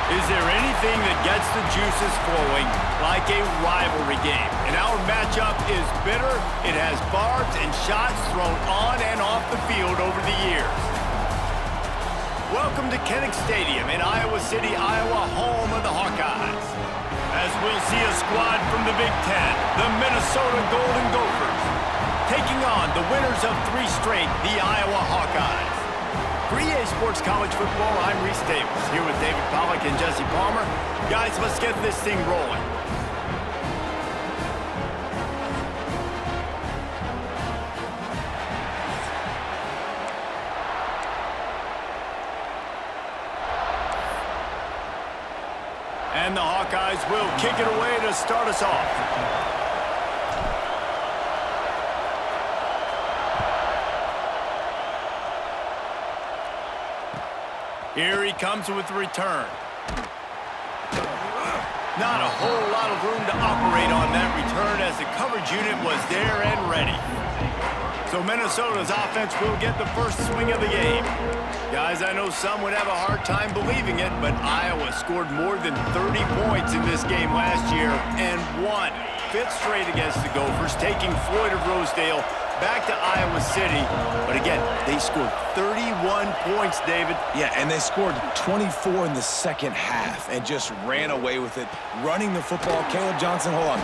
Is there anything that gets the juices flowing like a rivalry game? And our matchup is bitter. It has barbs and shots thrown on and off the field over the years. Welcome to Kinnick Stadium in Iowa City, Iowa, home of the Hawkeyes. As we'll see a squad from the Big Ten, the Minnesota Golden Gophers, taking on the winners of 3 straight, the Iowa Hawkeyes. For EA Sports College Football, I'm Reese Davis, here with David Pollack and Jesse Palmer. Guys, let's get this thing rolling. And the Hawkeyes will kick it away to start us off. Here he comes with the return. Not a whole lot of room to operate on that return as the coverage unit was there and ready. So Minnesota's offense will get the first swing of the game. Guys, I know some would have a hard time believing it, but Iowa scored more than 30 points in this game last year and won 5th straight against the Gophers, taking Floyd of Rosedale back to Iowa City. But again, they scored 31 points, David. Yeah, and they scored 24 in the second half and just ran away with it. Running the football, Caleb Johnson, hold on.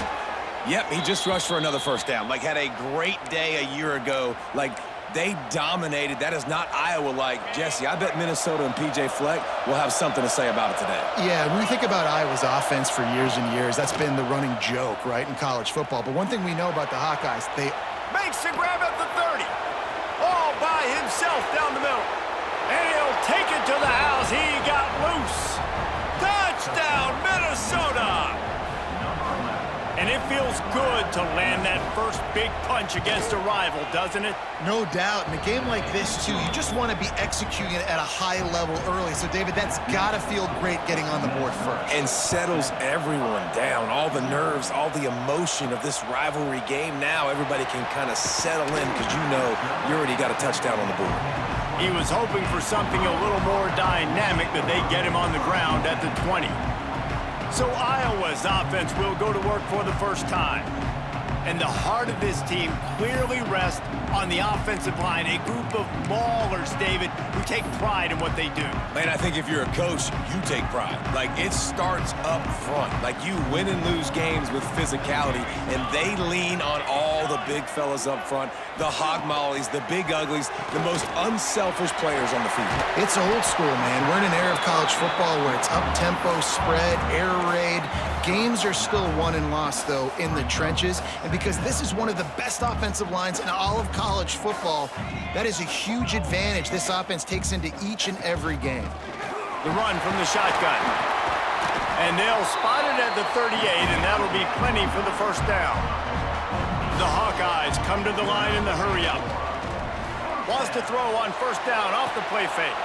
Yep, he just rushed for another first down. Like, had a great day a year ago. Like, they dominated. That is not Iowa-like. Jesse, I bet Minnesota and P.J. Fleck will have something to say about it today. Yeah, when we think about Iowa's offense for years and years, that's been the running joke, right, in college football. But one thing we know about the Hawkeyes, they makes the grab at the 30. All by himself down the middle. And he'll take it to the house. He got loose. Touchdown, Minnesota! And it feels good to land that first big punch against a rival, doesn't it? No doubt. In a game like this, too, you just want to be executing it at a high level early. So, David, that's got to feel great getting on the board first. And settles everyone down. All the nerves, all the emotion of this rivalry game. Now everybody can kind of settle in because you know you already got a touchdown on the board. He was hoping for something a little more dynamic that they get him on the ground at the 20. So Iowa's offense will go to work for the first time. And the heart of this team clearly rests on the offensive line, a group of maulers, David, who take pride in what they do. Man, I think if you're a coach, you take pride. Like, it starts up front. Like, you win and lose games with physicality, and they lean on all the big fellas up front, the hog mollies, the big uglies, the most unselfish players on the field. It's old school, man. We're in an era of college football where it's up-tempo, spread, air raid. Games are still won and lost, though, in the trenches. And because this is one of the best offensive lines in all of college football, that is a huge advantage this offense takes into each and every game. The run from the shotgun. And they'll spot it at the 38, and that'll be plenty for the first down. The Hawkeyes come to the line in the hurry-up. Wants to throw on first down off the play fake.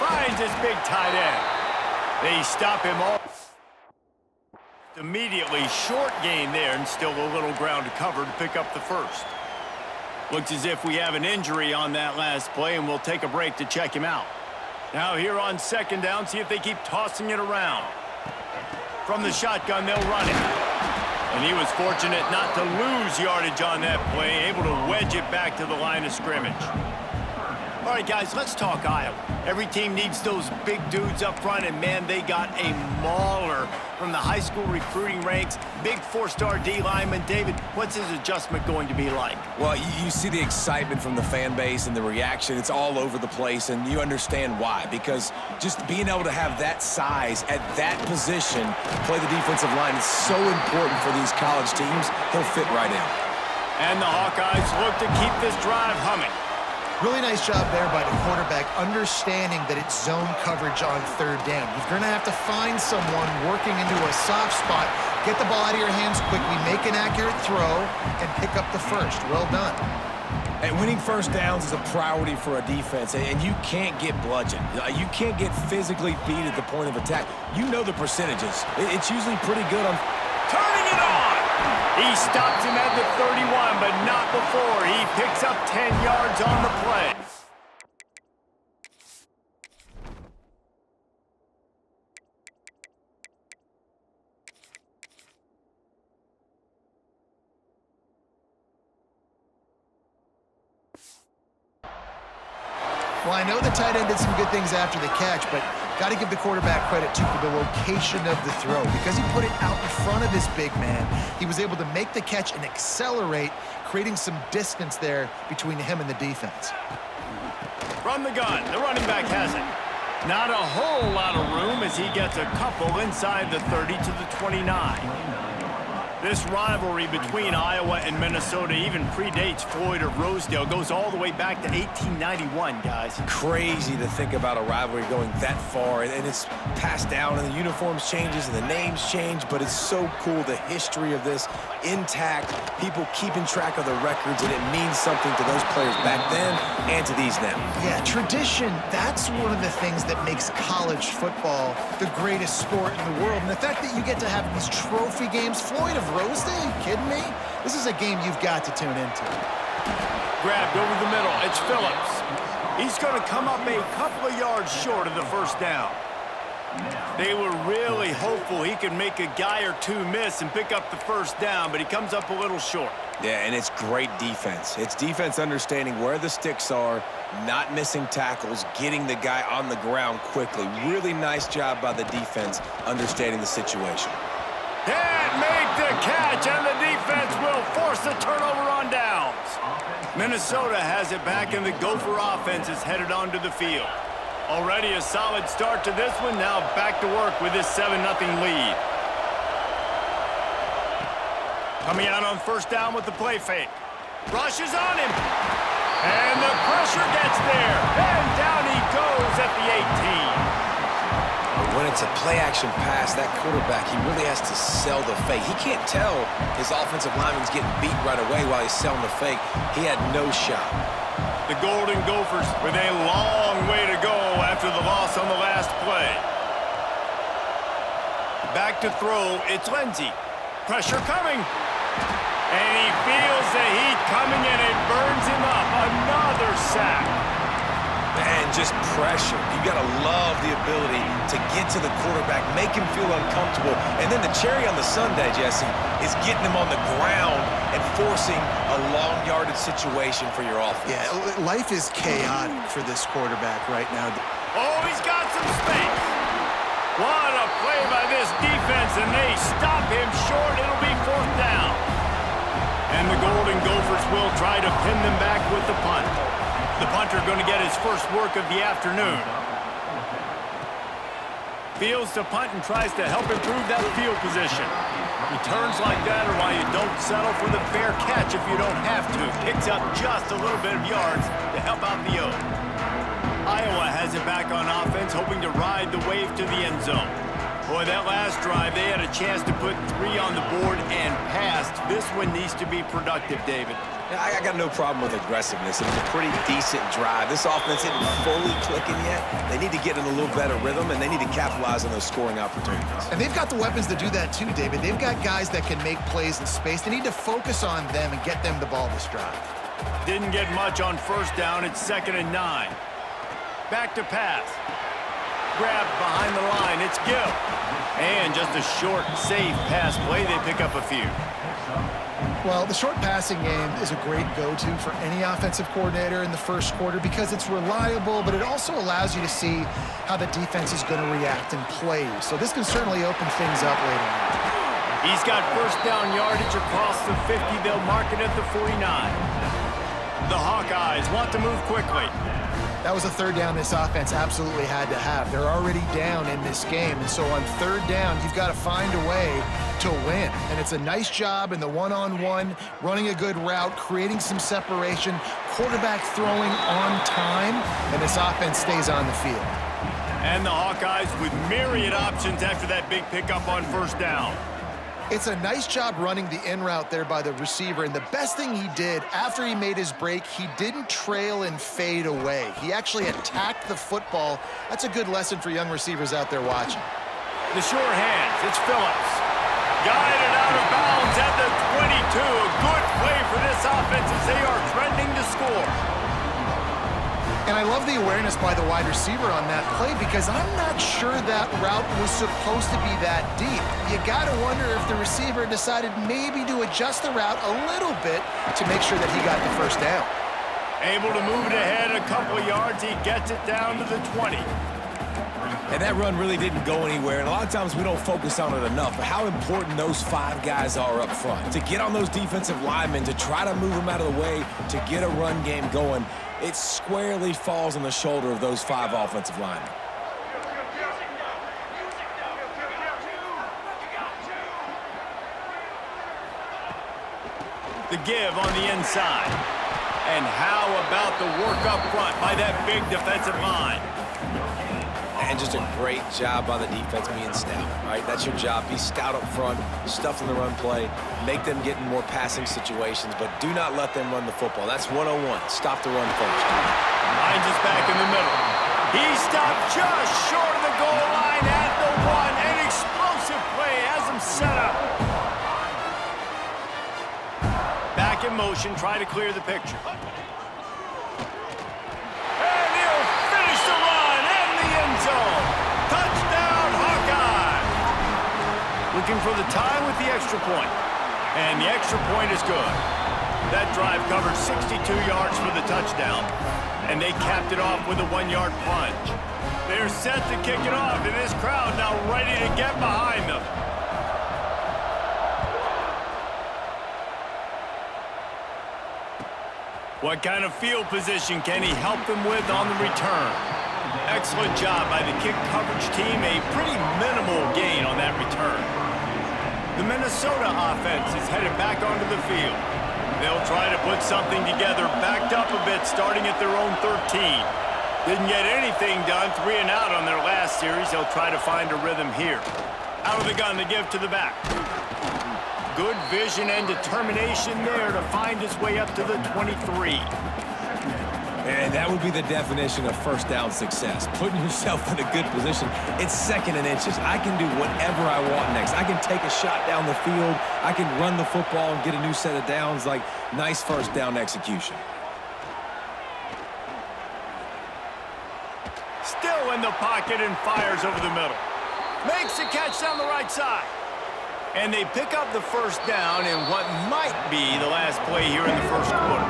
Finds his big tight end. They stop him all. Immediately short gain there and still a little ground to cover to pick up the first. Looks as if we have an injury on that last play, and we'll take a break to check him out. Now here on second down, see if they keep tossing it around. From the shotgun, they'll run it. And he was fortunate not to lose yardage on that play, able to wedge it back to the line of scrimmage. All right, guys, let's talk Iowa. Every team needs those big dudes up front, and, man, they got a mauler from the high school recruiting ranks. Big 4-star D lineman. David, what's his adjustment going to be like? Well, you see the excitement from the fan base and the reaction. It's all over the place, and you understand why. Because just being able to have that size at that position, play the defensive line, is so important for these college teams. He'll fit right in. And the Hawkeyes look to keep this drive humming. Really nice job there by the quarterback, understanding that it's zone coverage on third down. You're going to have to find someone working into a soft spot, get the ball out of your hands quickly, make an accurate throw, and pick up the first. Well done. And winning first downs is a priority for a defense, and you can't get bludgeoned. You can't get physically beat at the point of attack. You know the percentages. It's usually pretty good on turning it on. He stops him at the 31, but not before. He picks up 10 yards on the play. Well, I know the tight end did some good things after the catch, but got to give the quarterback credit, too, for the location of the throw. Because he put it out in front of his big man, he was able to make the catch and accelerate, creating some distance there between him and the defense. From the gun, the running back has it. Not a whole lot of room as he gets a couple inside the 30 to the 29. This rivalry between Iowa and Minnesota even predates Floyd of Rosedale. Goes all the way back to 1891, guys. Crazy to think about a rivalry going that far, and it's passed down, and the uniforms changes, and the names change, but it's so cool, the history of this intact, people keeping track of the records, and it means something to those players back then and to these now. Yeah, tradition, that's one of the things that makes college football the greatest sport in the world. And the fact that you get to have these trophy games, Floyd of Rosedale, are you kidding me? This is a game you've got to tune into. Grabbed over the middle, it's Phillips. He's going to come up a couple of yards short of the first down. They were really hopeful he could make a guy or two miss and pick up the first down, but he comes up a little short. Yeah, and it's great defense. It's defense understanding where the sticks are, not missing tackles, getting the guy on the ground quickly. Really nice job by the defense understanding the situation. Can't make the catch, and the defense will force the turnover on downs. Minnesota has it back, and the Gopher offense is headed onto the field. Already a solid start to this one. Now back to work with this 7-0 lead. Coming out on first down with the play fake. Rushes on him. And the pressure gets there. And down he goes at the 18. When it's a play-action pass, that quarterback, he really has to sell the fake. He can't tell his offensive lineman's getting beat right away while he's selling the fake. He had no shot. The Golden Gophers with a long way to go after the loss on the last play. Back to throw, it's Lindsey. Pressure coming. And he feels the heat coming, and it burns him up. Another sack. Man, just pressure. You got to love the ability to get to the quarterback, make him feel uncomfortable. And then the cherry on the sundae, Jesse, is getting him on the ground and forcing a long yardage situation for your offense. Yeah, life is chaotic for this quarterback right now. Oh, he's got some space. What a play by this defense, and they stop him short. It'll be fourth down. And the Golden Gophers will try to pin them back with the punt. The punter going to get his first work of the afternoon. Fields to punt and tries to help improve that field position. Returns like that are why you don't settle for the fair catch if you don't have to. Picks up just a little bit of yards to help out the O. Iowa has it back on offense, hoping to ride the wave to the end zone. Boy, that last drive, they had a chance to put 3 on the board and passed. This one needs to be productive, David. Yeah, I got no problem with aggressiveness. It was a pretty decent drive. This offense isn't fully clicking yet. They need to get in a little better rhythm, and they need to capitalize on those scoring opportunities. And they've got the weapons to do that too, David. They've got guys that can make plays in space. They need to focus on them and get them the ball this drive. Didn't get much on first down. It's 2nd and 9. Back to pass. Grabbed behind the line. It's Gill. And just a short, safe pass play. They pick up a few. Well, the short passing game is a great go-to for any offensive coordinator in the first quarter because it's reliable, but it also allows you to see how the defense is going to react and play. So this can certainly open things up later on. He's got first down yardage across the 50. They'll mark it at the 49. The Hawkeyes want to move quickly. That was a third down this offense absolutely had to have. They're already down in this game, and so on third down, you've got to find a way to win. And it's a nice job in the one-on-one, running a good route, creating some separation, quarterback throwing on time, and this offense stays on the field. And the Hawkeyes with myriad options after that big pickup on first down. It's a nice job running the in route there by the receiver, and the best thing he did after he made his break, he didn't trail and fade away. He actually attacked the football. That's a good lesson for young receivers out there watching. The sure hands, it's Phillips. Guided out of bounds at the 22. A good play for this offense as they are trending to score. And I love the awareness by the wide receiver on that play because I'm not sure that route was supposed to be that deep. You got to wonder if the receiver decided maybe to adjust the route a little bit to make sure that he got the first down. Able to move it ahead a couple of yards. He gets it down to the 20. And that run really didn't go anywhere. And a lot of times we don't focus on it enough, but how important those 5 guys are up front. To get on those defensive linemen, to try to move them out of the way, to get a run game going, it squarely falls on the shoulder of those 5 offensive linemen. The give on the inside. And how about the work up front by that big defensive line? And just a great job by the defense being stout, right? That's your job. Be stout up front, stuff in the run play, make them get in more passing situations, but do not let them run the football. That's 101. Stop the run first. Hines is back in the middle. He stopped just short of the goal line at the 1. An explosive play has him set up. Back in motion, try to clear the picture. And he'll finish the run in the end zone. Touchdown, Hawkeye! Looking for the tie with the extra point. And the extra point is good. That drive covered 62 yards for the touchdown. And they capped it off with a 1-yard plunge. They're set to kick it off, and this crowd now ready to get behind them. What kind of field position can he help them with on the return? Excellent job by the kick coverage team. A pretty minimal gain on that return. The Minnesota offense is headed back onto the field. They'll try to put something together, backed up a bit, starting at their own 13. Didn't get anything done, 3 and out on their last series. They'll try to find a rhythm here. Out of the gun to give to the back. Good vision and determination there to find his way up to the 23. And that would be the definition of first down success. Putting yourself in a good position. It's 2nd and inches. I can do whatever I want next. I can take a shot down the field. I can run the football and get a new set of downs. Like, nice first down execution. Still in the pocket and fires over the middle. Makes the catch down the right side. And they pick up the first down in what might be the last play here in the first quarter.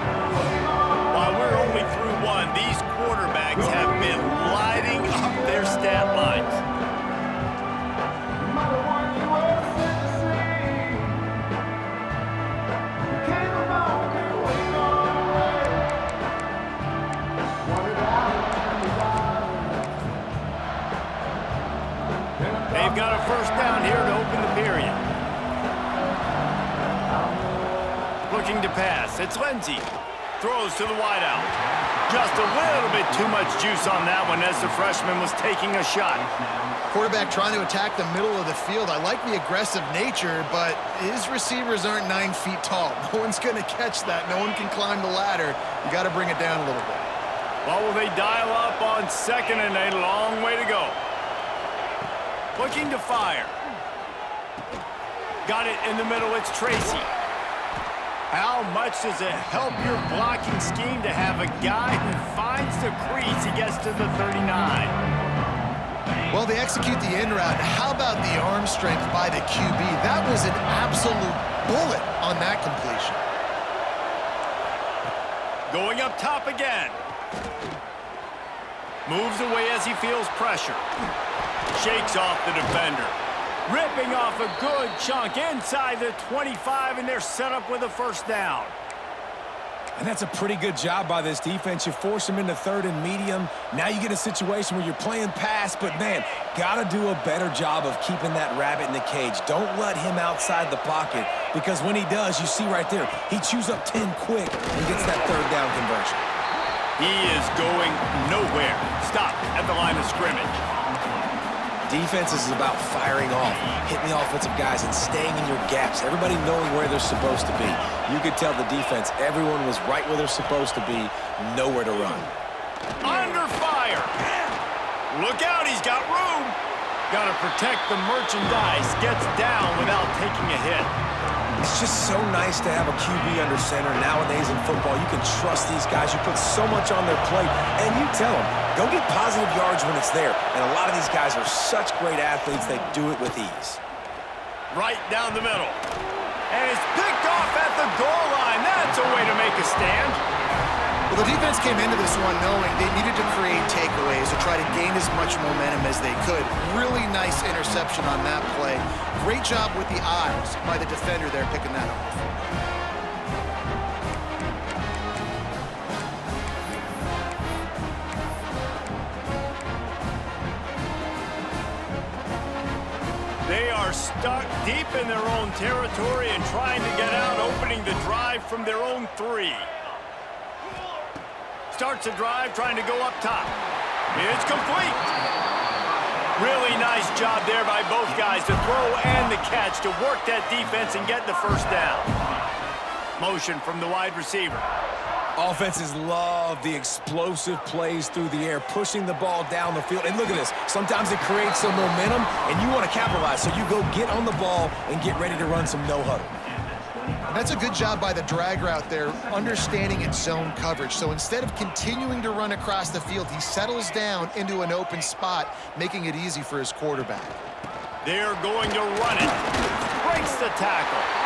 While we're only through 1, these quarterbacks have been lighting up their stat lines. They've got a first down here to open the period. Looking to pass. It's Lindsey. Throws to the wideout. Just a little bit too much juice on that one as the freshman was taking a shot. Quarterback trying to attack the middle of the field. I like the aggressive nature, but his receivers aren't 9 feet tall. No one's going to catch that. No one can climb the ladder. You got to bring it down a little bit. Well, will they dial up on 2nd and a long way to go? Looking to fire. Got it in the middle. It's Tracy. How much does it help your blocking scheme to have a guy who finds the crease? He gets to the 39. Well, they execute the in route. How about the arm strength by the QB? That was an absolute bullet on that completion. Going up top again. Moves away as he feels pressure. Shakes off the defender. Ripping off a good chunk inside the 25, and they're set up with a first down. And that's a pretty good job by this defense. You force them into 3rd and medium. Now you get a situation where you're playing pass, but, man, got to do a better job of keeping that rabbit in the cage. Don't let him outside the pocket, because when he does, you see right there, he chews up 10 quick and gets that 3rd down conversion. He is going nowhere. Stop at the line of scrimmage. Defense is about firing off, hitting the offensive guys, and staying in your gaps. Everybody knowing where they're supposed to be. You could tell the defense, everyone was right where they're supposed to be, nowhere to run. Under fire. Look out, he's got room. Got to protect the merchandise. Gets down without taking a hit. It's just so nice to have a QB under center. Nowadays in football, you can trust these guys. You put so much on their plate, and you tell them, go get positive yards when it's there. And a lot of these guys are such great athletes, they do it with ease. Right down the middle. And it's picked off at the goal line. That's a way to make a stand. Well, the defense came into this one knowing they needed to create takeaways to try to gain as much momentum as they could. Really nice interception on that play. Great job with the eyes by the defender there picking that off. They are stuck deep in their own territory and trying to get out, opening the drive from their own 3. Starts a drive, trying to go up top. It's complete. Really nice job there by both guys to throw and the catch to work that defense and get the first down. Motion from the wide receiver. Offenses love the explosive plays through the air, pushing the ball down the field. And look at this. Sometimes it creates some momentum, and you want to capitalize. So you go get on the ball and get ready to run some no-huddle. That's a good job by the drag route there, understanding its zone coverage. So instead of continuing to run across the field, he settles down into an open spot, making it easy for his quarterback. They're going to run it. Breaks the tackle.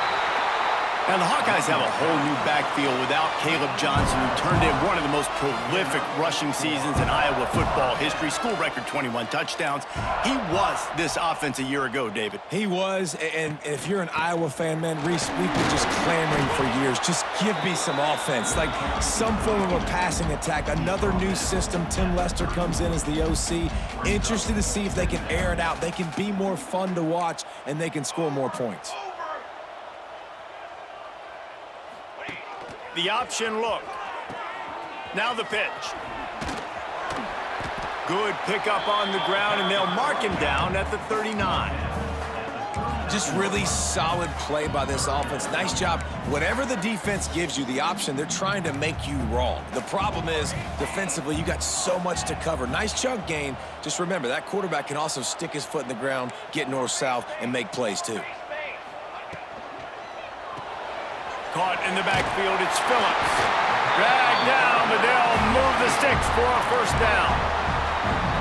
Now, the Hawkeyes have a whole new backfield without Caleb Johnson, who turned in one of the most prolific rushing seasons in Iowa football history. School record 21 touchdowns. He was this offense a year ago, David. He was, and if you're an Iowa fan, man, Reese, we've been just clamoring for years. Just give me some offense, like some form of a passing attack. Another new system. Tim Lester comes in as the OC. Interested to see if they can air it out. They can be more fun to watch, and they can score more points. The option look. Now the pitch. Good pickup on the ground, and they'll mark him down at the 39. Just really solid play by this offense. Nice job. Whatever the defense gives you, the option, they're trying to make you wrong. The problem is, defensively, you got so much to cover. Nice chunk gain. Just remember, that quarterback can also stick his foot in the ground, get north-south, and make plays too. Caught in the backfield, it's Phillips. Dragged down, but they'll move the sticks for a first down.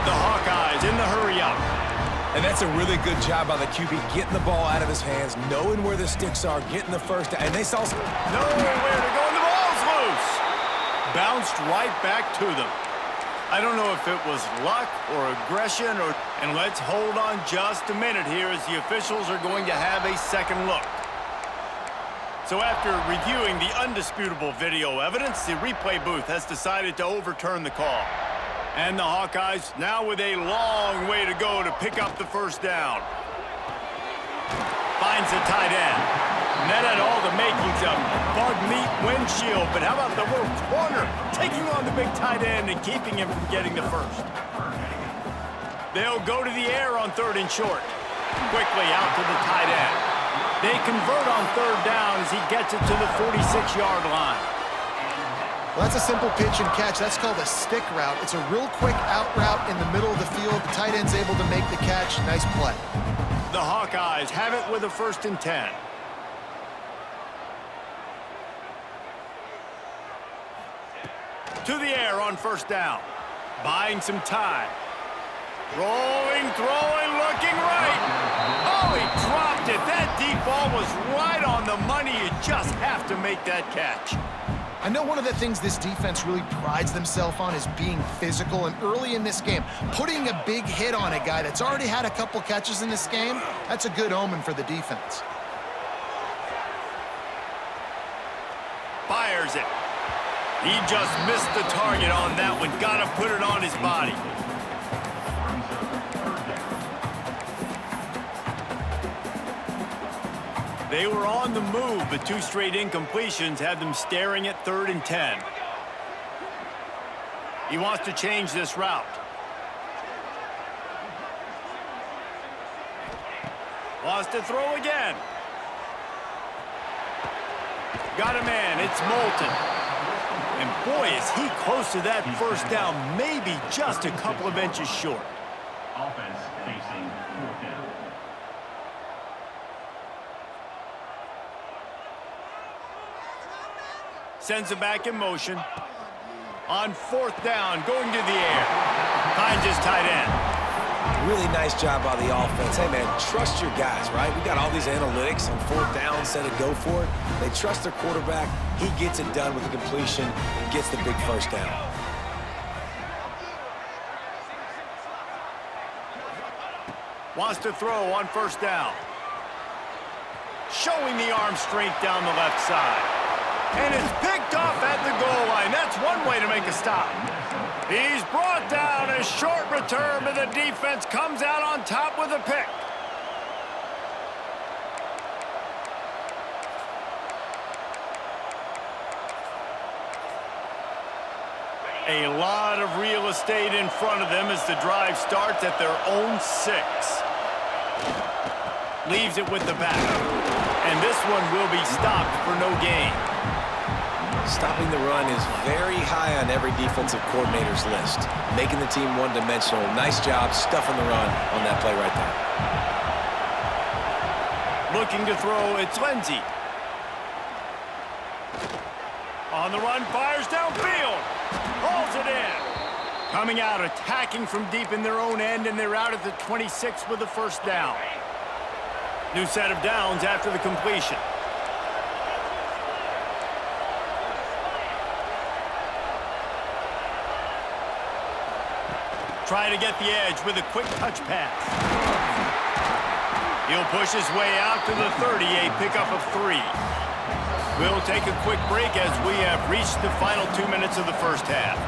The Hawkeyes in the hurry-up. And that's a really good job by the QB, getting the ball out of his hands, knowing where the sticks are, getting the first down. And they saw nowhere to go, and the ball's loose. Bounced right back to them. I don't know if it was luck or aggression, and let's hold on just a minute here as the officials are going to have a second look. So after reviewing the undisputable video evidence, the replay booth has decided to overturn the call. And the Hawkeyes now with a long way to go to pick up the first down. Finds the tight end. And that had all the makings of bug meat windshield, but how about the little corner taking on the big tight end and keeping him from getting the first? They'll go to the air on 3rd and short. Quickly out to the tight end. They convert on 3rd down as he gets it to the 46-yard line. Well, that's a simple pitch and catch. That's called a stick route. It's a real quick out route in the middle of the field. The tight end's able to make the catch. Nice play. The Hawkeyes have it with a 1st and 10. To the air on 1st down. Buying some time. Rolling, throwing, looking right. Oh, he dropped it. That deep ball was right on the money. You just have to make that catch. I know one of the things this defense really prides themselves on is being physical, and early in this game, putting a big hit on a guy that's already had a couple catches in this game, that's a good omen for the defense. Fires it. He just missed the target on that one. Got to put it on his body. They were on the move, but 2 straight incompletions had them staring at 3rd and 10. He wants to change this route. Wants to throw again. Got a man, it's Moulton. And boy, is he close to that first down, maybe just a couple of inches short. Offense facing 4th down. Sends it back in motion. On 4th down, going to the air. Finds his tight end. Really nice job by the offense. Hey, man, trust your guys, right? We got all these analytics on fourth down, set it, go for it. They trust their quarterback. He gets it done with the completion and gets the big first down. Wants to throw on first down. Showing the arm strength down the left side. And it's picked off at the goal line. That's one way to make a stop. He's brought down. A short return, but the defense comes out on top with a pick. A lot of real estate in front of them as the drive starts at their own 6. Leaves it with the back. And this one will be stopped for no gain. Stopping the run is very high on every defensive coordinator's list. Making the team one-dimensional. Nice job stuffing the run on that play right there. Looking to throw, it's Lindsey. On the run, fires downfield. Hauls it in. Coming out, attacking from deep in their own end, and they're out at the 26 with the first down. New set of downs after the completion. Try to get the edge with a quick touch pass. He'll push his way out to the 30, a pickup of 3. We'll take a quick break as we have reached the final 2 minutes of the first half.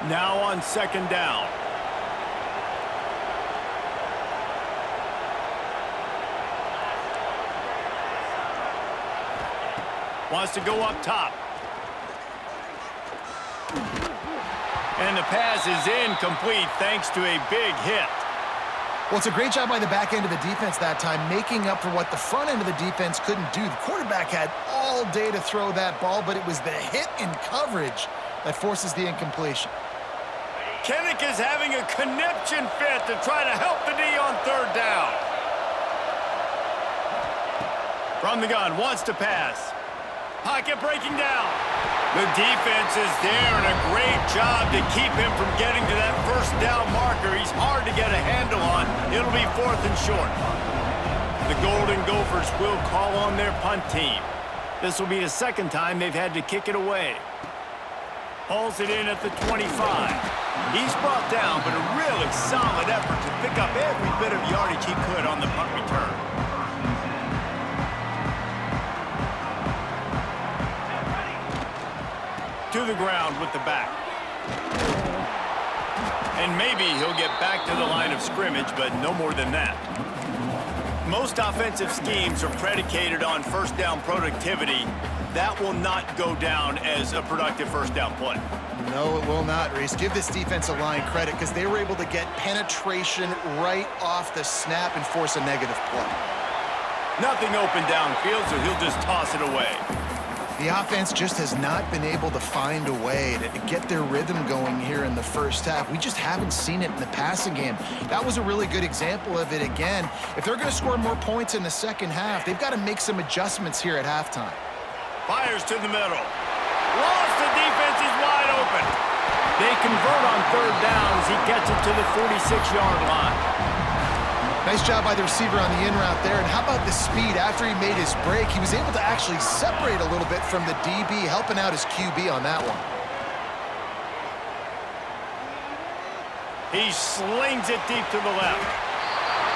Now on second down. Wants to go up top. And the pass is incomplete thanks to a big hit. Well, it's a great job by the back end of the defense that time, making up for what the front end of the defense couldn't do. The quarterback had all day to throw that ball, but it was the hit in coverage that forces the incompletion. Kinnick is having a conniption fit to try to help the D on third down. From the gun, wants to pass. Pocket breaking down. The defense is there, and a great job to keep him from getting to that first down marker. He's hard to get a handle on. It'll be 4th and short. The Golden Gophers will call on their punt team. This will be the second time they've had to kick it away. Hauls it in at the 25. He's brought down, but a really solid effort to pick up every bit of yardage he could on the punt return. To the ground with the back. And maybe he'll get back to the line of scrimmage, but no more than that. Most offensive schemes are predicated on first down productivity. That will not go down as a productive first down play. No, it will not, Reese. Give this defensive line credit because they were able to get penetration right off the snap and force a negative play. Nothing open downfield, so he'll just toss it away. The offense just has not been able to find a way to get their rhythm going here in the first half. We just haven't seen it in the passing game. That was a really good example of it again. If they're going to score more points in the second half, they've got to make some adjustments here at halftime. Fires to the middle. Lost, the defense is wide open. They convert on third down as he gets it to the 46-yard line. Nice job by the receiver on the in route there. And how about the speed? After he made his break, he was able to actually separate a little bit from the DB, helping out his QB on that one. He slings it deep to the left.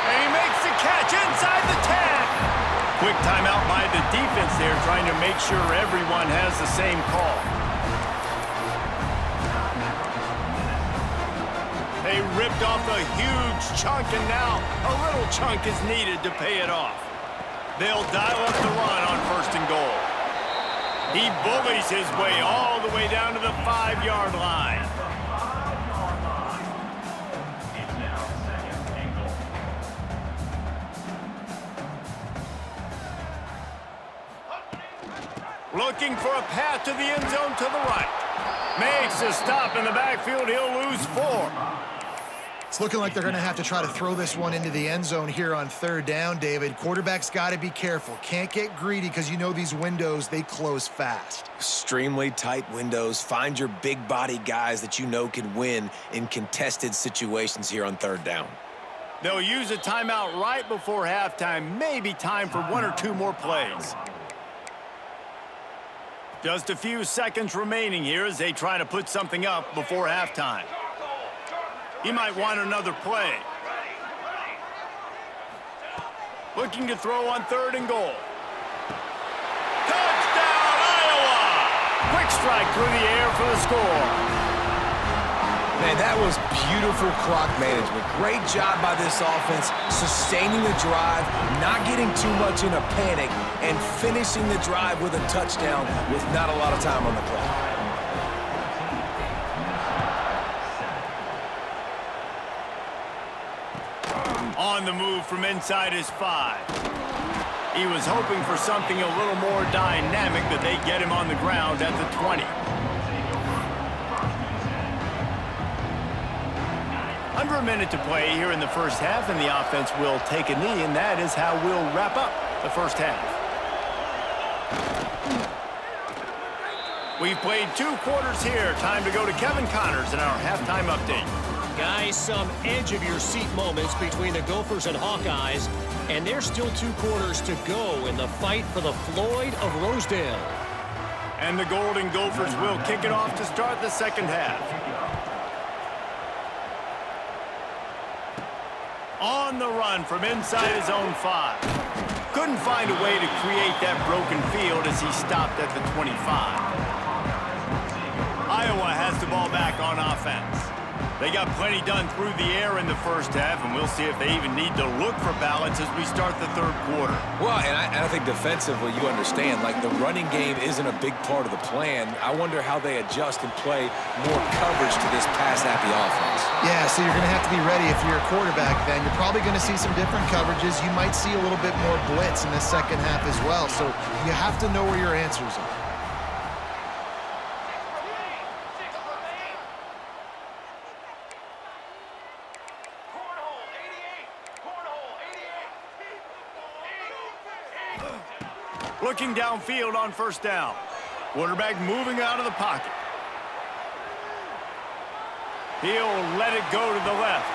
And he makes the catch inside the 10. Quick timeout by the defense there, trying to make sure everyone has the same call. They ripped off a huge chunk, and now a little chunk is needed to pay it off. They'll dial up the run on first and goal. He bullies his way all the way down to the 5-yard line. Looking for a path to the end zone to the right. Makes a stop in the backfield. He'll lose 4. It's looking like they're going to have to try to throw this one into the end zone here on third down, David. Quarterback's got to be careful. Can't get greedy because you know these windows, they close fast. Extremely tight windows. Find your big body guys that you know can win in contested situations here on third down. They'll use a timeout right before halftime. Maybe time for one or two more plays. Just a few seconds remaining here as they try to put something up before halftime. He might want another play. Looking to throw on 3rd and goal. Touchdown, Iowa! Quick strike through the air for the score. Man, that was beautiful clock management. Great job by this offense, sustaining the drive, not getting too much in a panic, and finishing the drive with a touchdown with not a lot of time on the clock. On the move from inside his 5. He was hoping for something a little more dynamic, but they get him on the ground at the 20. Under a minute to play here in the first half, and the offense will take a knee, and that is how we'll wrap up the first half. We've played 2 quarters here. Time to go to Kevin Connors in our halftime update. Guys, some edge-of-your-seat moments between the Gophers and Hawkeyes, and there's still 2 quarters to go in the fight for the Floyd of Rosedale. And the Golden Gophers will kick it off to start the second half. On the run from inside his own 5. Couldn't find a way to create that broken field as he stopped at the 25. Iowa has the ball back on offense. They got plenty done through the air in the first half, and we'll see if they even need to look for balance as we start the third quarter. Well, and I think defensively you understand, like the running game isn't a big part of the plan. I wonder how they adjust and play more coverage to this pass-happy offense. Yeah, so you're going to have to be ready if you're a quarterback then. You're probably going to see some different coverages. You might see a little bit more blitz in the second half as well, so you have to know where your answers are. Looking downfield on first down. Quarterback moving out of the pocket. He'll let it go to the left.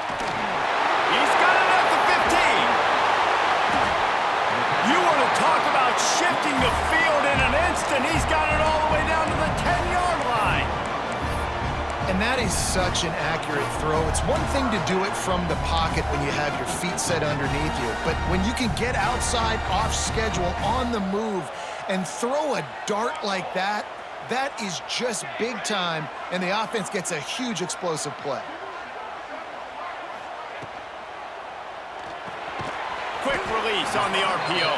He's got it at the 15. You want to talk about shifting the field in an instant. He's got it all the way down to the 10-yard line. And that is such an accurate throw. It's one thing to do it from the pocket when you have your feet set underneath you, but when you can get outside, off schedule, on the move, and throw a dart like that, that is just big time, and the offense gets a huge explosive play. Quick release on the RPO.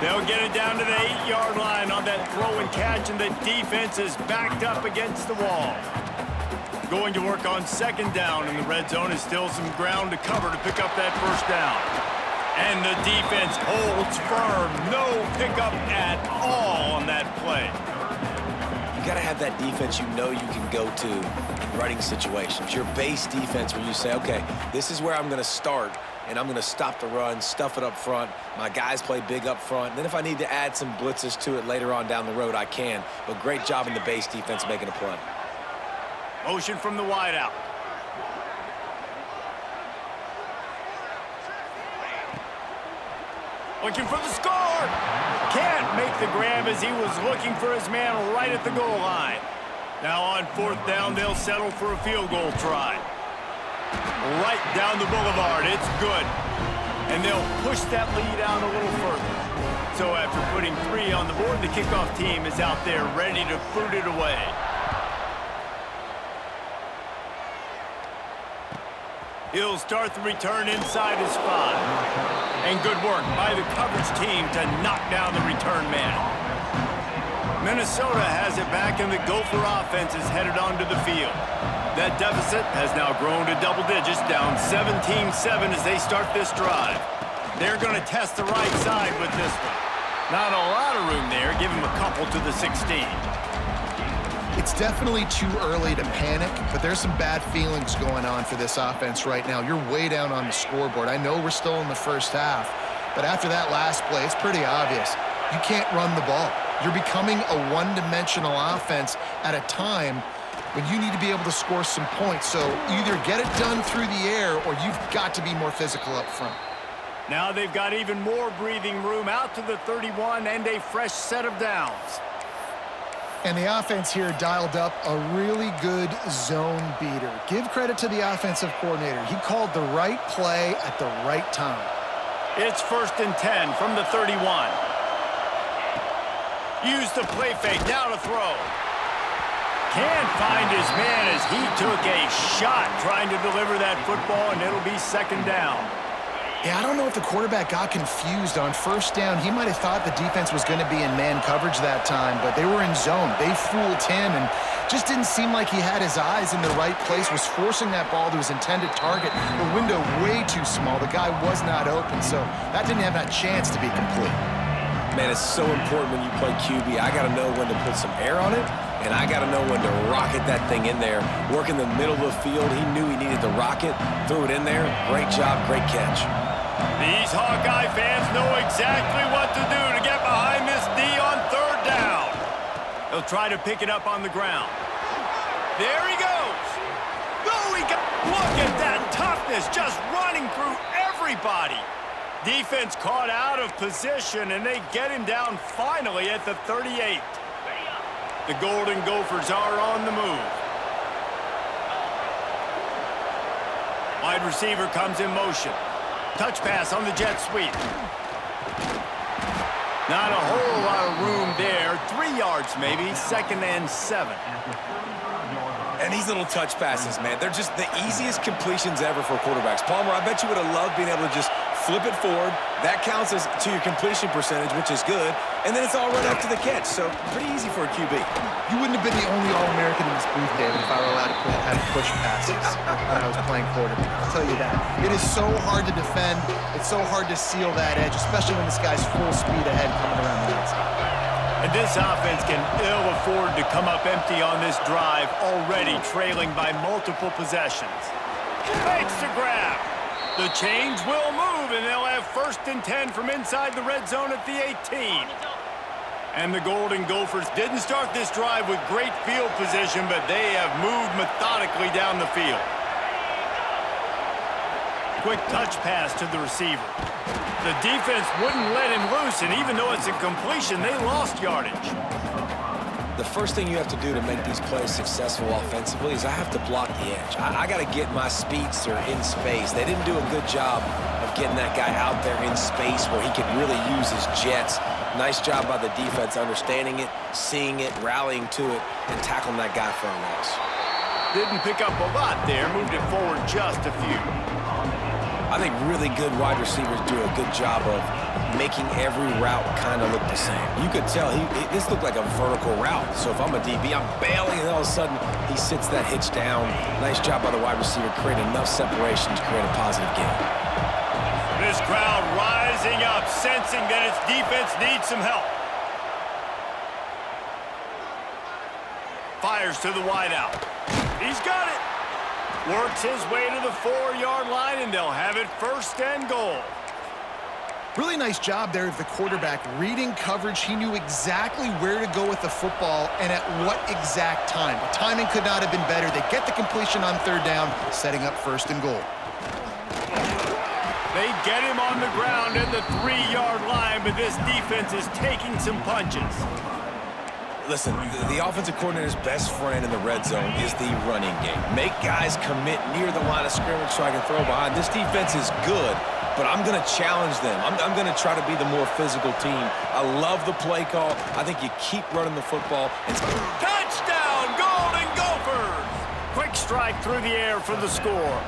They'll get it down to the 8-yard line on that throw and catch, and the defense is backed up against the wall. Going to work on second down, and the red zone is still some ground to cover to pick up that first down. And the defense holds firm. No pickup at all on that play. You got to have that defense you know you can go to in running situations. Your base defense where you say, okay, this is where I'm going to start, and I'm going to stop the run, stuff it up front. My guys play big up front. And then if I need to add some blitzes to it later on down the road, I can. But great job in the base defense making a play. Motion from the wideout. Looking for the score. Can't make the grab as he was looking for his man right at the goal line. Now on fourth down, they'll settle for a field goal try. Right down the boulevard. It's good. And they'll push that lead out a little further. So after putting 3 on the board, the kickoff team is out there ready to boot it away. He'll start the return inside his 5. And good work by the coverage team to knock down the return man. Minnesota has it back, and the Gopher offense is headed onto the field. That deficit has now grown to double digits, down 17-7 as they start this drive. They're going to test the right side with this one. Not a lot of room there. Give him a couple to the 16. It's definitely too early to panic, but there's some bad feelings going on for this offense right now. You're way down on the scoreboard. I know we're still in the first half, but after that last play, it's pretty obvious. You can't run the ball. You're becoming a one-dimensional offense at a time when you need to be able to score some points. So either get it done through the air or you've got to be more physical up front. Now they've got even more breathing room out to the 31 and a fresh set of downs. And the offense here dialed up a really good zone beater. Give credit to the offensive coordinator. He called the right play at the right time. It's 1st and 10 from the 31. Use the play fake, now to throw. Can't find his man as he took a shot trying to deliver that football, and it'll be 2nd down. Yeah, I don't know if the quarterback got confused on 1st down. He might have thought the defense was going to be in man coverage that time, but they were in zone. They fooled him and just didn't seem like he had his eyes in the right place, was forcing that ball to his intended target. The window way too small. The guy was not open, so that didn't have that chance to be complete. Man, it's so important when you play QB. I got to know when to put some air on it, and I got to know when to rocket that thing in there. Work in the middle of the field. He knew he needed to rocket, threw it in there. Great job, great catch. These Hawkeye fans know exactly what to do to get behind this D on 3rd down. They'll try to pick it up on the ground. There he goes. Look at that toughness, just running through everybody. Defense caught out of position, and they get him down finally at the 38. The Golden Gophers are on the move. Wide receiver comes in motion. Touch pass on the jet sweep. Not a whole lot of room there. 3 yards maybe, 2nd and 7. And these little touch passes, man, they're just the easiest completions ever for quarterbacks. Palmer, I bet you would have loved being able to just flip it forward. That counts as to your completion percentage, which is good. And then it's all run up to the catch. So pretty easy for a QB. You wouldn't have been the only All-American in this booth, David, if I were allowed to have push passes when I was playing quarterback. I'll tell you that. It is so hard to defend. It's so hard to seal that edge, especially when this guy's full speed ahead coming around the outside. And this offense can ill afford to come up empty on this drive, already trailing by multiple possessions. Fakes to grab. The chains will move, and they'll have 1st and 10 from inside the red zone at the 18. And the Golden Gophers didn't start this drive with great field position, but they have moved methodically down the field. Quick touch pass to the receiver. The defense wouldn't let him loose, and even though it's a completion, they lost yardage. The first thing you have to do to make these plays successful offensively is I have to block the edge. I got to get my speedster in space. They didn't do a good job of getting that guy out there in space where he could really use his jets. Nice job by the defense understanding it, seeing it, rallying to it, and tackling that guy for a loss. Didn't pick up a lot there, moved it forward just a few. I think really good wide receivers do a good job of making every route kind of look the same. You could tell this looked like a vertical route. So if I'm a DB, I'm bailing, and all of a sudden he sits that hitch down. Nice job by the wide receiver, create enough separation to create a positive gain. This crowd rising up, sensing that its defense needs some help. Fires to the wideout. He's got it. Works his way to the 4-yard line, and they'll have it 1st and goal. Really nice job there of the quarterback. Reading coverage, he knew exactly where to go with the football and at what exact time. The timing could not have been better. They get the completion on 3rd down, setting up 1st and goal. They get him on the ground at the 3-yard line, but this defense is taking some punches. Listen, the offensive coordinator's best friend in the red zone is the running game. Make guys commit near the line of scrimmage so I can throw behind. This defense is good, but I'm going to challenge them. I'm going to try to be the more physical team. I love the play call. I think you keep running the football. Touchdown, Golden Gophers! Quick strike through the air for the score.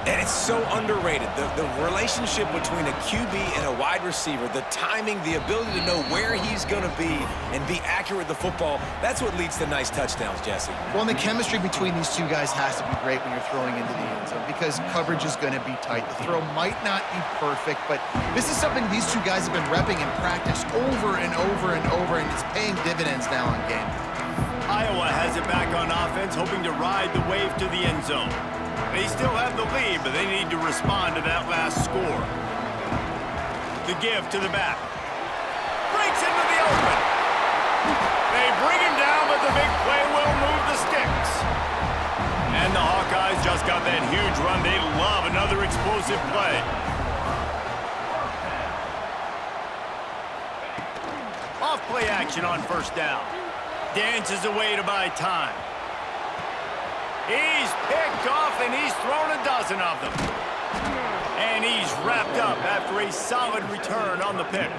And it's so underrated. The relationship between a QB and a wide receiver, the timing, the ability to know where he's going to be and be accurate with the football, that's what leads to nice touchdowns, Jesse. Well, and the chemistry between these two guys has to be great when you're throwing into the end zone because coverage is going to be tight. The throw might not be perfect, but this is something these two guys have been repping in practice over and over and over, and it's paying dividends now in game. Iowa has it back on offense, hoping to ride the wave to the end zone. They still have the lead, but they need to respond to that last score. The give to the back. Breaks into the open. They bring him down, but the big play will move the sticks. And the Hawkeyes just got that huge run. They love another explosive play. Off play action on first down. Dances away to buy time. He's picked off, and he's thrown a dozen of them. And he's wrapped up after a solid return on the pick.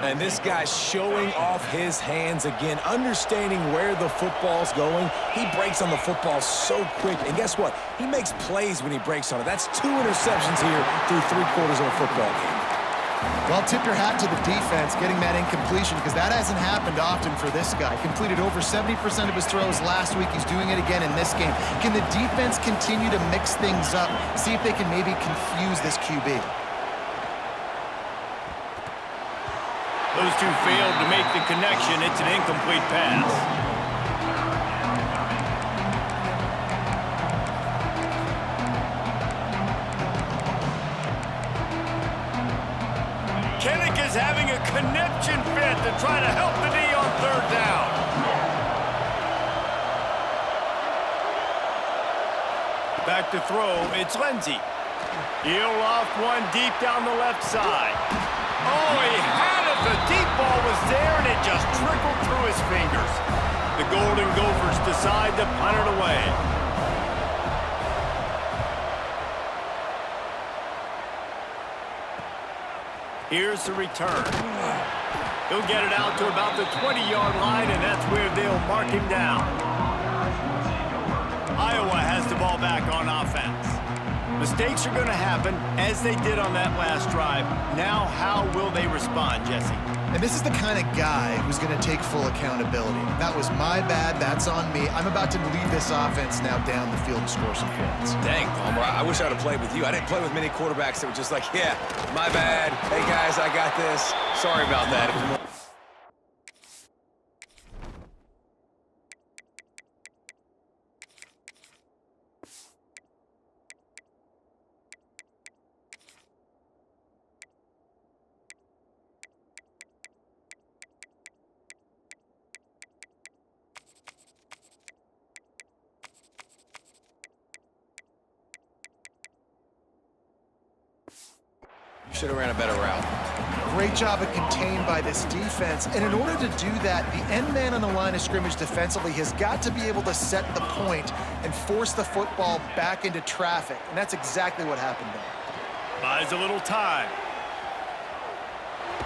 And this guy's showing off his hands again, understanding where the football's going. He breaks on the football so quick. And guess what? He makes plays when he breaks on it. That's 2 interceptions here through 3/4 of a football game. Well, tip your hat to the defense getting that incompletion, because that hasn't happened often for this guy. Completed over 70% of his throws last week. He's doing it again in this game. Can the defense continue to mix things up, see if they can maybe confuse this QB? Those two failed to make the connection. It's an incomplete pass. Kinnick is having a conniption fit to try to help the D on third down. Back to throw, it's Lindsey. He'll off one deep down the left side. Oh, he had it. The deep ball was there, and it just trickled through his fingers. The Golden Gophers decide to punt it away. Here's the return. He'll get it out to about the 20-yard line, and that's where they'll mark him down. Iowa has the ball back on offense. Mistakes are going to happen, as they did on that last drive. Now, how will they respond, Jesse? And this is the kind of guy who's going to take full accountability. That was my bad. That's on me. I'm about to lead this offense now down the field and score some points. Dang, Palmer, I wish I would have played with you. I didn't play with many quarterbacks that were just like, yeah, my bad. Hey, guys, I got this. Sorry about that. Should have ran a better route. Great job of contained by this defense. And in order to do that, the end man on the line of scrimmage defensively has got to be able to set the point and force the football back into traffic. And that's exactly what happened there. Buys a little time.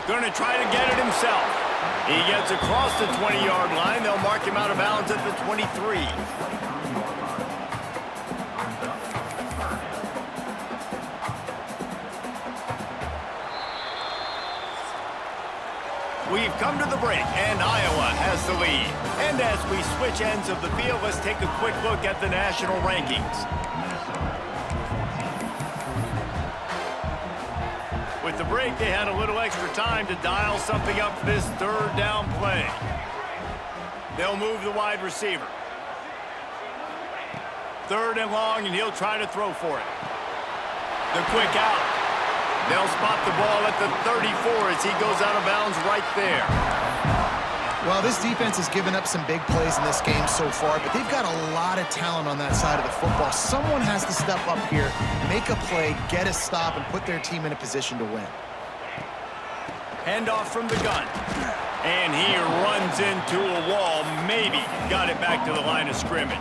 Going to try to get it himself. He gets across the 20-yard line. They'll mark him out of bounds at the 23. We've come to the break, and Iowa has the lead. And as we switch ends of the field, let's take a quick look at the national rankings. With the break, they had a little extra time to dial something up for this third down play. They'll move the wide receiver. Third and long, and he'll try to throw for it. The quick out. They'll spot the ball at the 34 as he goes out of bounds right there. Well, this defense has given up some big plays in this game so far, but they've got a lot of talent on that side of the football. Someone has to step up here, make a play, get a stop, and put their team in a position to win. Handoff from the gun. And he runs into a wall. Maybe got it back to the line of scrimmage.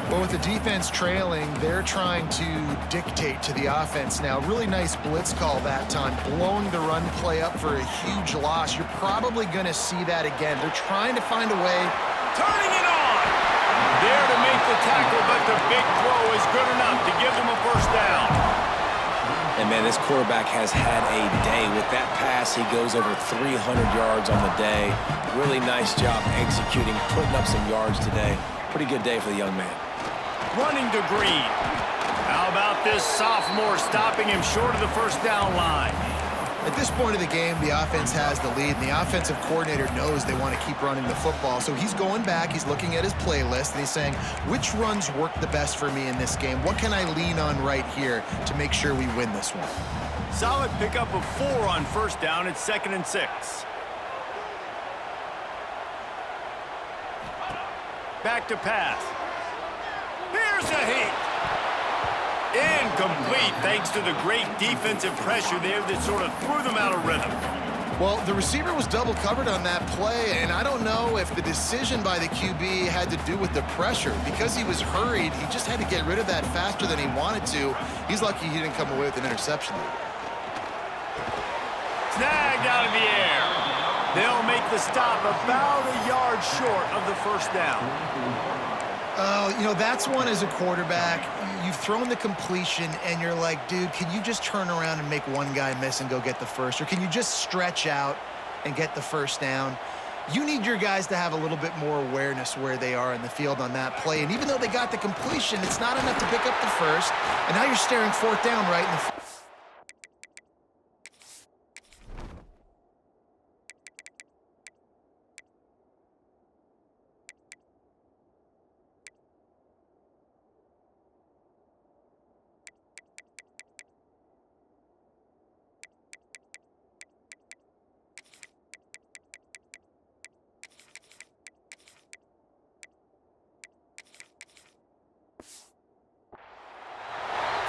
Well, with the defense trailing, they're trying to dictate to the offense now. Really nice blitz call that time, blowing the run play up for a huge loss. You're probably going to see that again. They're trying to find a way. Turning it on! There to make the tackle, but the big throw is good enough to give them a first down. And, man, this quarterback has had a day. With that pass, he goes over 300 yards on the day. Really nice job executing, putting up some yards today. Pretty good day for the young man. Running to Green. How about this sophomore stopping him short of the first down line? At this point of the game, the offense has the lead, and the offensive coordinator knows they want to keep running the football. So he's going back, he's looking at his playlist, and he's saying, which runs work the best for me in this game? What can I lean on right here to make sure we win this one? Solid pickup of 4 on first down. It's 2nd and 6. Back to pass. Here's a hit. Incomplete, thanks to the great defensive pressure there that sort of threw them out of rhythm. Well, the receiver was double covered on that play, and I don't know if the decision by the QB had to do with the pressure. Because he was hurried, he just had to get rid of that faster than he wanted to. He's lucky he didn't come away with an interception. Snagged out of the air. They'll make the stop about a yard short of the first down. Oh, you know, that's one as a quarterback. You've thrown the completion, and you're like, dude, can you just turn around and make one guy miss and go get the first? Or can you just stretch out and get the first down? You need your guys to have a little bit more awareness where they are in the field on that play. And even though they got the completion, it's not enough to pick up the first. And now you're staring 4th down right in the...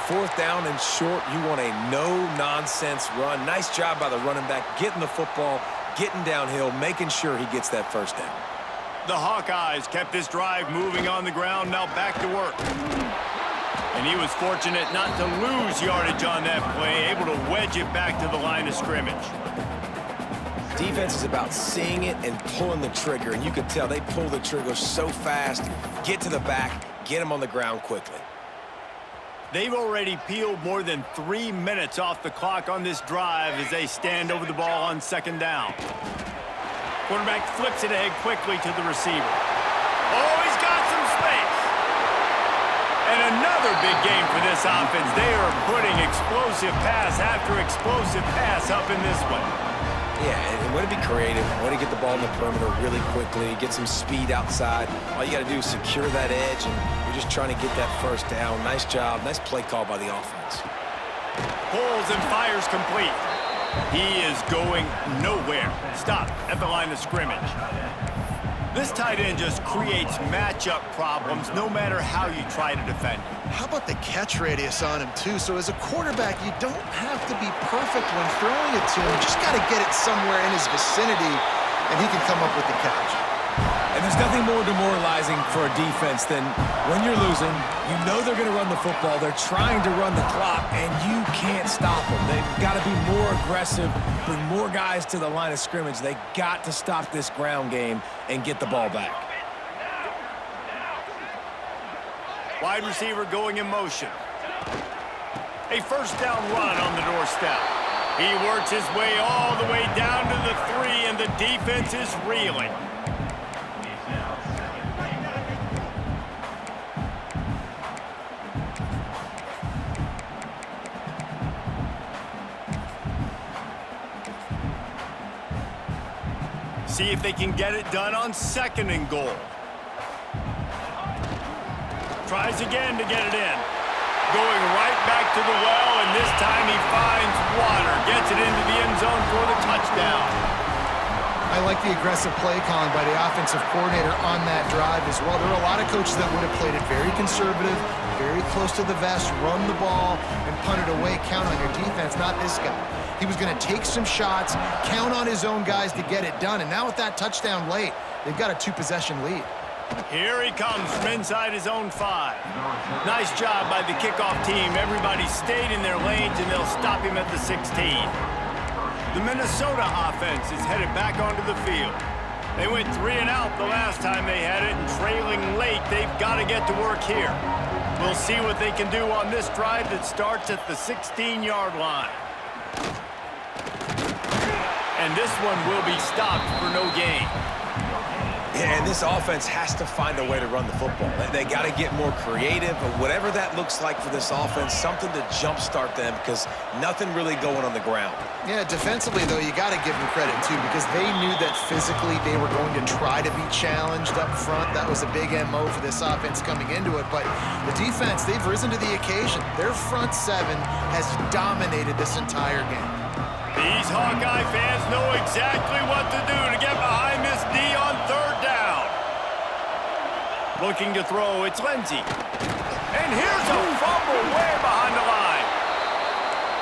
Fourth down and short, you want a no-nonsense run. Nice job by the running back, getting the football, getting downhill, making sure he gets that first down. The Hawkeyes kept this drive moving on the ground, now back to work. And he was fortunate not to lose yardage on that play, able to wedge it back to the line of scrimmage. Defense is about seeing it and pulling the trigger, and you can tell they pull the trigger so fast, get to the back, get him on the ground quickly. They've already peeled more than 3 minutes off the clock on this drive as they stand over the ball on 2nd down. Quarterback flips it ahead quickly to the receiver. Oh, he's got some space. And another big game for this offense. They are putting explosive pass after explosive pass up in this one. Yeah, and way to be creative, way to get the ball in the perimeter really quickly, get some speed outside. All you got to do is secure that edge, and you're just trying to get that first down. Nice job. Nice play call by the offense. Pulls and fires complete. He is going nowhere. Stop at the line of scrimmage. This tight end just creates matchup problems no matter how you try to defend him. How about the catch radius on him, too? So as a quarterback, you don't have to be perfect when throwing it to him. You just got to get it somewhere in his vicinity, and he can come up with the catch. And there's nothing more demoralizing for a defense than when you're losing, you know they're going to run the football, they're trying to run the clock, and you can't stop them. They've got to be more aggressive, bring more guys to the line of scrimmage. They got to stop this ground game and get the ball back. Wide receiver going in motion. A first down run on the doorstep. He works his way all the way down to the 3, and the defense is reeling. See if they can get it done on 2nd and goal. Tries again to get it in. Going right back to the well, and this time he finds water. Gets it into the end zone for the touchdown. I like the aggressive play calling by the offensive coordinator on that drive as well. There are a lot of coaches that would have played it very conservative, very close to the vest, run the ball, and punt it away, count on your defense, not this guy. He was going to take some shots, count on his own guys to get it done. And now with that touchdown late, they've got a 2-possession lead. Here he comes from inside his own 5. Nice job by the kickoff team. Everybody stayed in their lanes, and they'll stop him at the 16. The Minnesota offense is headed back onto the field. They went 3 and out the last time they had it, and trailing late, they've got to get to work here. We'll see what they can do on this drive that starts at the 16-yard line. And this one will be stopped for no gain. And this offense has to find a way to run the football. They got to get more creative, but whatever that looks like for this offense, something to jumpstart them because nothing really going on the ground. Yeah, defensively, though, you got to give them credit, too, because they knew that physically they were going to try to be challenged up front. That was a big MO for this offense coming into it. But the defense, they've risen to the occasion. Their front seven has dominated this entire game. These Hawkeye fans know exactly what to do to get behind this D on third down. Looking to throw, it's Lindsey. And here's a fumble way behind the line.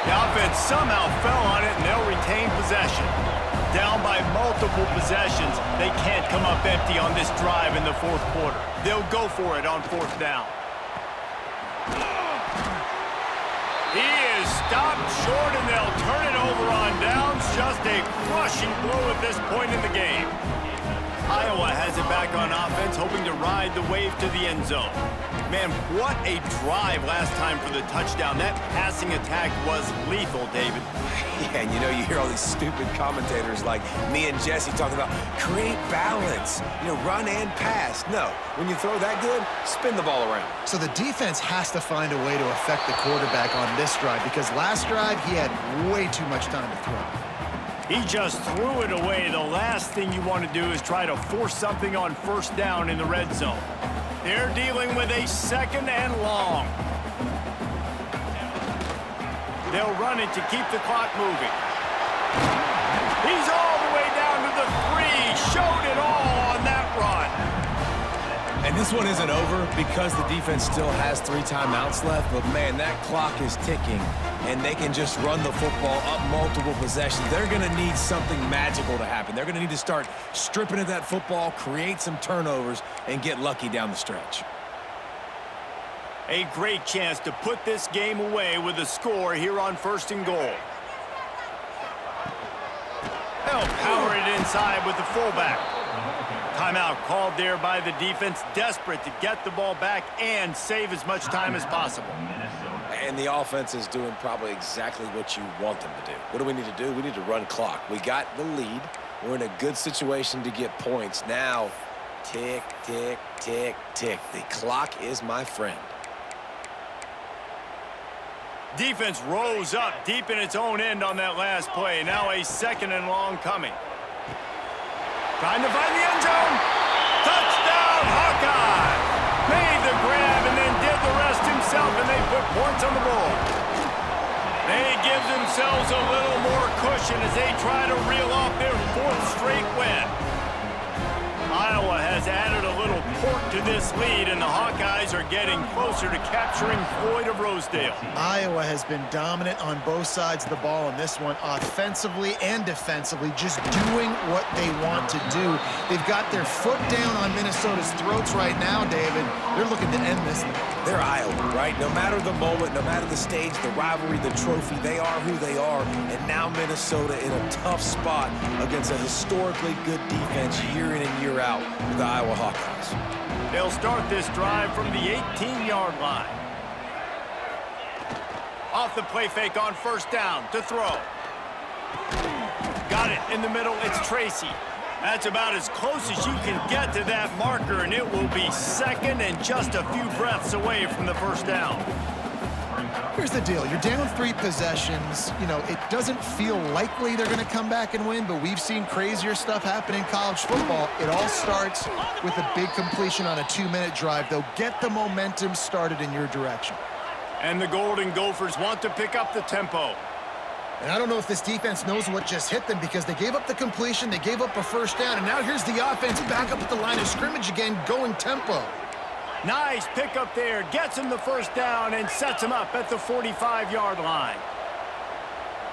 The offense somehow fell on it, and they'll retain possession. Down by multiple possessions, they can't come up empty on this drive in the fourth quarter. They'll go for it on fourth down. He is stopped short, and they'll turn it over on downs. Just a crushing blow at this point in the game. Iowa has it back on offense, hoping to ride the wave to the end zone. Man, what a drive last time for the touchdown. That passing attack was lethal, David. Yeah, and you hear all these stupid commentators like me and Jesse talking about create balance, run and pass. No, when you throw that good, spin the ball around. So the defense has to find a way to affect the quarterback on this drive because last drive he had way too much time to throw. He just threw it away. The last thing you want to do is try to force something on first down in the red zone. They're dealing with a second and long. They'll run it to keep the clock moving. He's all the way down to the 3. Showed it all on that run. And this one isn't over because the defense still has 3 timeouts left, but man, that clock is ticking, and they can just run the football up multiple possessions. They're going to need something magical to happen. They're going to need to start stripping at that football, create some turnovers, and get lucky down the stretch. A great chance to put this game away with a score here on first and goal. They'll power it inside with the fullback. Timeout called there by the defense, desperate to get the ball back and save as much time as possible. And the offense is doing probably exactly what you want them to do. What do we need to do? We need to run clock. We got the lead. We're in a good situation to get points. Now, tick, tick, tick, tick. The clock is my friend. Defense rose up deep in its own end on that last play. Now a second and long coming. Trying to find the end zone. Touchdown, Hawkeye! Made the grab and then did the rest himself, and they put points on the board. They give themselves a little more cushion as they try to reel off their 4th straight win. Iowa has added a little pork to this lead, and the Hawkeyes are getting closer to capturing Floyd of Rosedale. Iowa has been dominant on both sides of the ball in this one, offensively and defensively, just doing what they want to do. They've got their foot down on Minnesota's throats right now, David. They're looking to end this. They're Iowa, right? No matter the moment, no matter the stage, the rivalry, the trophy, they are who they are. And now Minnesota in a tough spot against a historically good defense year in and year out with the Iowa Hawkeyes. They'll start this drive from the 18-yard line. Off the play fake on first down to throw. Got it in the middle. It's Tracy. That's about as close as you can get to that marker, and it will be second and just a few breaths away from the first down. Here's the deal. You're down 3 possessions. It doesn't feel likely they're going to come back and win, but we've seen crazier stuff happen in college football. It all starts with a big completion on a 2-minute drive. They'll get the momentum started in your direction. And the Golden Gophers want to pick up the tempo. And I don't know if this defense knows what just hit them because they gave up the completion, they gave up a first down, and now here's the offense back up at the line of scrimmage again, going tempo. Nice pickup there. Gets him the first down and sets him up at the 45-yard line.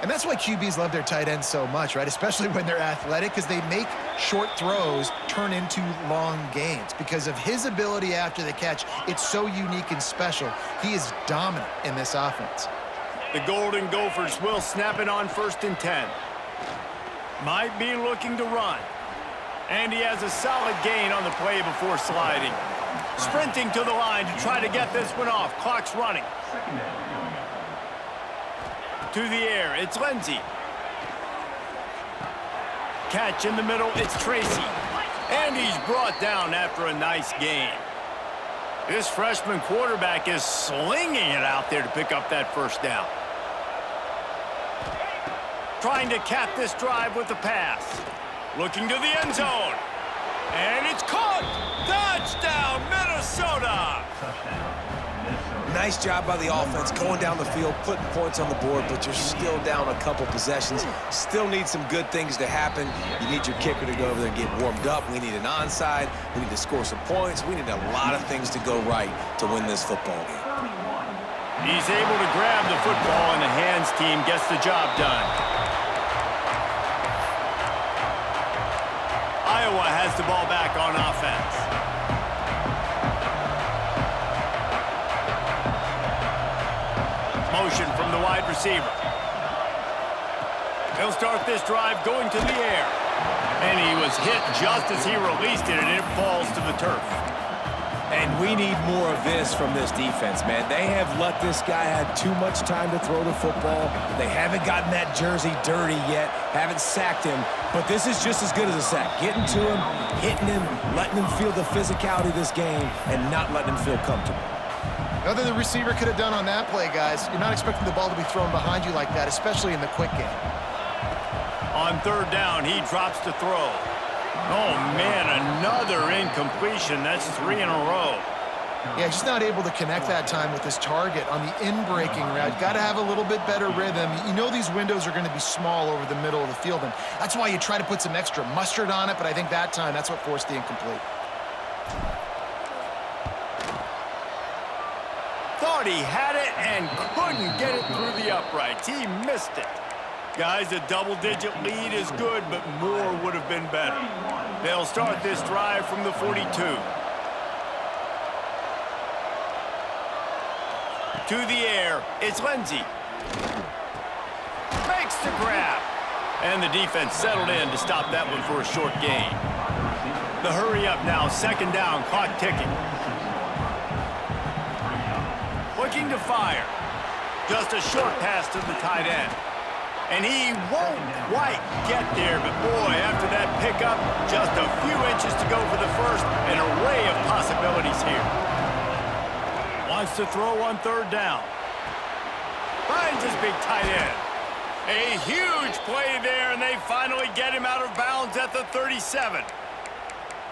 And that's why QBs love their tight ends so much, right? Especially when they're athletic, because they make short throws turn into long gains. Because of his ability after the catch, it's so unique and special. He is dominant in this offense. The Golden Gophers will snap it on 1st and 10. Might be looking to run. And he has a solid gain on the play before sliding. Sprinting to the line to try to get this one off. Clock's running. To the air, it's Lindsey. Catch in the middle, it's Tracy. And he's brought down after a nice gain. This freshman quarterback is slinging it out there to pick up that first down. Trying to cap this drive with the pass. Looking to the end zone. And it's caught! Touchdown, Minnesota! Nice job by the offense going down the field, putting points on the board, but you're still down a couple possessions. Still need some good things to happen. You need your kicker to go over there and get warmed up. We need an onside. We need to score some points. We need a lot of things to go right to win this football game. He's able to grab the football, and the hands team gets the job done. Iowa has the ball back on offense. Motion from the wide receiver. He'll start this drive going to the air. And he was hit just as he released it, and it falls to the turf. And we need more of this from this defense, man. They have let this guy have too much time to throw the football. They haven't gotten that jersey dirty yet, haven't sacked him. But this is just as good as a sack. Getting to him, hitting him, letting him feel the physicality of this game, and not letting him feel comfortable. Nothing the receiver could have done on that play, guys. You're not expecting the ball to be thrown behind you like that, especially in the quick game. On third down, he drops to throw. Oh, man, another incompletion. That's 3 in a row. Yeah, just not able to connect that time with his target on the in-breaking route. Got to have a little bit better rhythm. You know these windows are going to be small over the middle of the field, and that's why you try to put some extra mustard on it, but I think that time, that's what forced the incomplete. Thought he had it and couldn't get it through the uprights. He missed it. Guys, a double-digit lead is good, but more would have been better. They'll start this drive from the 42. To the air, it's Lindsey. Makes the grab. And the defense settled in to stop that one for a short gain. The hurry up now, second down, clock ticking. Looking to fire. Just a short pass to the tight end. And he won't quite get there, but boy, after that pickup, just a few inches to go for the first. An array of possibilities here. Wants to throw on third down. Finds his big tight end. A huge play there, and they finally get him out of bounds at the 37.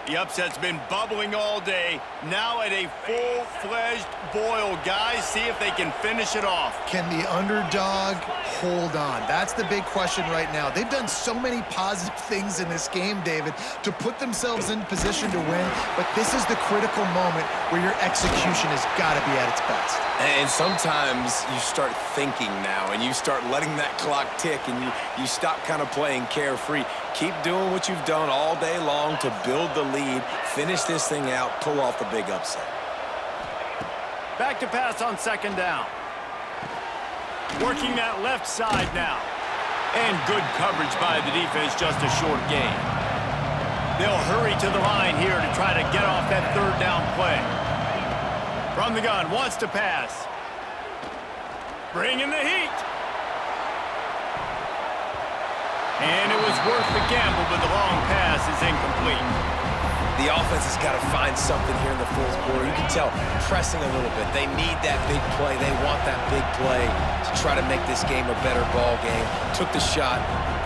The upset's been bubbling all day. Now at a full-fledged boil. Guys, see if they can finish it off. Can the underdog hold on? That's the big question right now. They've done so many positive things in this game, David, to put themselves in position to win, but this is the critical moment where your execution has got to be at its best. And sometimes you start thinking now, and you start letting that clock tick, and you stop kind of playing carefree. Keep doing what you've done all day long to build the lead, finish this thing out, pull off the big upset. Back to pass on second down. Working that left side now. And good coverage by the defense, just a short gain. They'll hurry to the line here to try to get off that third down play. From the gun, wants to pass. Bringing the heat. And it was worth the gamble, but the long pass is incomplete. The offense has got to find something here in the fourth quarter. You can tell pressing a little bit. They need that big play. They want that big play to try to make this game a better ball game. Took the shot,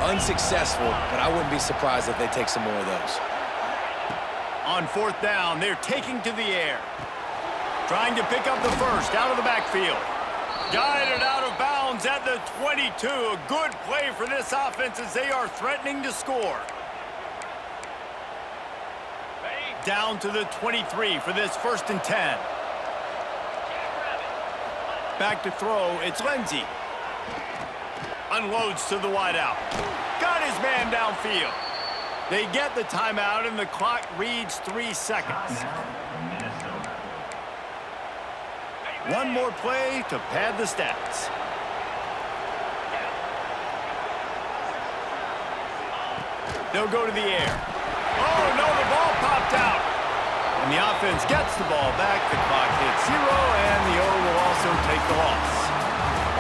unsuccessful, but I wouldn't be surprised if they take some more of those. On fourth down, they're taking to the air. Trying to pick up the first out of the backfield. Guided out of bounds at the 22. A good play for this offense as they are threatening to score. Down to the 23 for this 1st and 10. Back to throw, it's Lindsey. Unloads to the wideout. Got his man downfield. They get the timeout and the clock reads 3 seconds. One more play to pad the stats. They'll go to the air. Oh, no, the ball popped out. And the offense gets the ball back. The clock hits 0, and the O will also take the loss.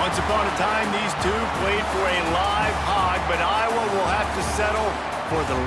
Once upon a time, these two played for a live hog, but Iowa will have to settle for the